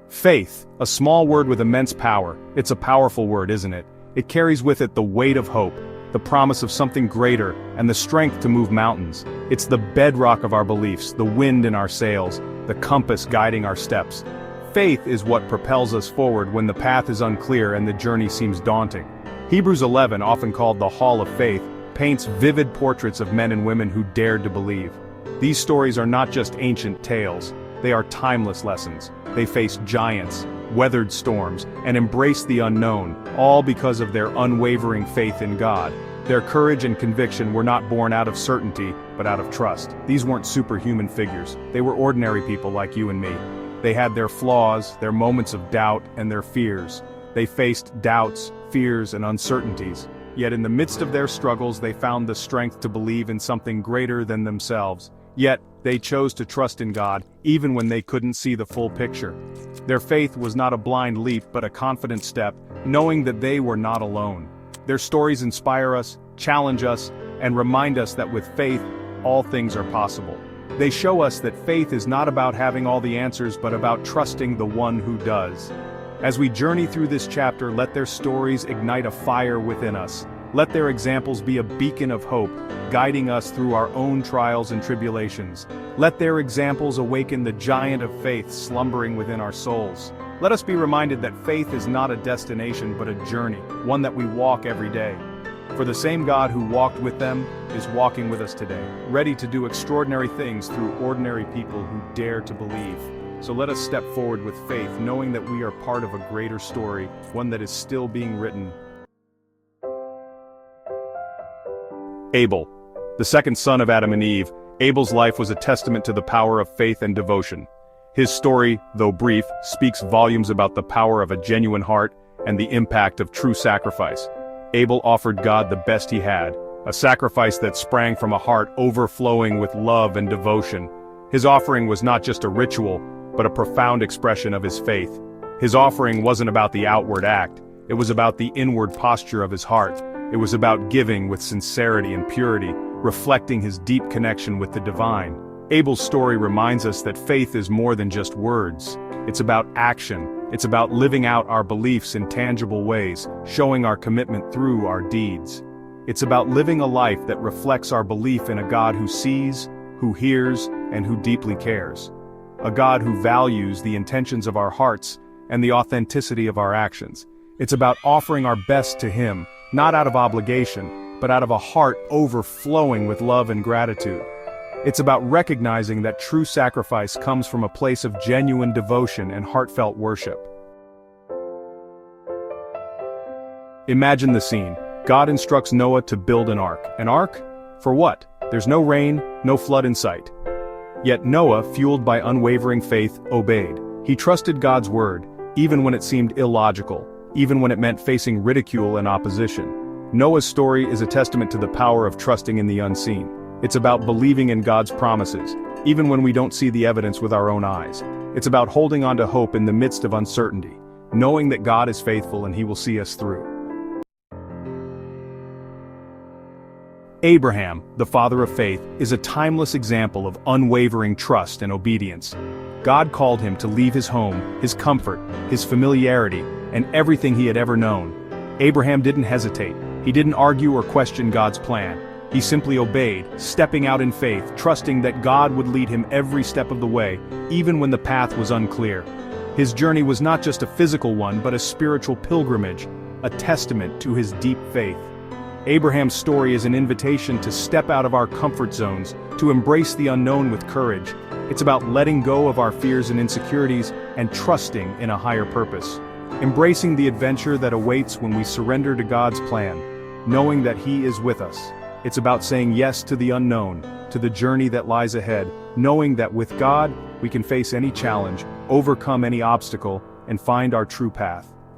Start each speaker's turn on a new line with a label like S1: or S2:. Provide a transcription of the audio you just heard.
S1: Faith, a small word with immense power. It's a powerful word, isn't it? It carries with it the weight of hope, the promise of something greater, and the strength to move mountains. It's the bedrock of our beliefs, the wind in our sails, the compass guiding our steps. Faith is what propels us forward when the path is unclear and the journey seems daunting. Hebrews 11, often called the Hall of Faith, paints vivid portraits of men and women who dared to believe. These stories are not just ancient tales, they are timeless lessons. They faced giants, weathered storms, and embraced the unknown, all because of their unwavering faith in God. Their courage and conviction were not born out of certainty, but out of trust. These weren't superhuman figures. They were ordinary people like you and me. They had their flaws, their moments of doubt, and their fears. They faced doubts, fears, and uncertainties. Yet in the midst of their struggles they found the strength to believe in something greater than themselves. Yet, they chose to trust in God, even when they couldn't see the full picture. Their faith was not a blind leap but a confident step, knowing that they were not alone. Their stories inspire us, challenge us, and remind us that with faith, all things are possible. They show us that faith is not about having all the answers but about trusting the one who does. As we journey through this chapter, let their stories ignite a fire within us. Let their examples be a beacon of hope, guiding us through our own trials and tribulations. Let their examples awaken the giant of faith slumbering within our souls. Let us be reminded that faith is not a destination but a journey, one that we walk every day. For the same God who walked with them is walking with us today, ready to do extraordinary things through ordinary people who dare to believe. So let us step forward with faith, knowing that we are part of a greater story, one that is still being written. Abel, the second son of Adam and Eve, Abel's life was a testament to the power of faith and devotion. His story, though brief, speaks volumes about the power of a genuine heart and the impact of true sacrifice. Abel offered God the best he had, a sacrifice that sprang from a heart overflowing with love and devotion. His offering was not just a ritual, but a profound expression of his faith. His offering wasn't about the outward act, it was about the inward posture of his heart. It was about giving with sincerity and purity, reflecting his deep connection with the divine. Abel's story reminds us that faith is more than just words. It's about action. It's about living out our beliefs in tangible ways, showing our commitment through our deeds. It's about living a life that reflects our belief in a God who sees, who hears, and who deeply cares. A God who values the intentions of our hearts and the authenticity of our actions. It's about offering our best to Him, not out of obligation, but out of a heart overflowing with love and gratitude. It's about recognizing that true sacrifice comes from a place of genuine devotion and heartfelt worship. Imagine the scene. God instructs Noah to build an ark. An ark? For what? There's no rain, no flood in sight. Yet Noah, fueled by unwavering faith, obeyed. He trusted God's word, even when it seemed illogical, even when it meant facing ridicule and opposition. Noah's story is a testament to the power of trusting in the unseen. It's about believing in God's promises, even when we don't see the evidence with our own eyes. It's about holding on to hope in the midst of uncertainty, knowing that God is faithful and He will see us through. Abraham, the father of faith, is a timeless example of unwavering trust and obedience. God called him to leave his home, his comfort, his familiarity, and everything he had ever known. Abraham didn't hesitate. He didn't argue or question God's plan. He simply obeyed, stepping out in faith, trusting that God would lead him every step of the way, even when the path was unclear. His journey was not just a physical one, but a spiritual pilgrimage, a testament to his deep faith. Abraham's story is an invitation to step out of our comfort zones, to embrace the unknown with courage. It's about letting go of our fears and insecurities and trusting in a higher purpose. Embracing the adventure that awaits when we surrender to God's plan, knowing that He is with us. It's about saying yes to the unknown, to the journey that lies ahead, knowing that with God, we can face any challenge, overcome any obstacle, and find our true path.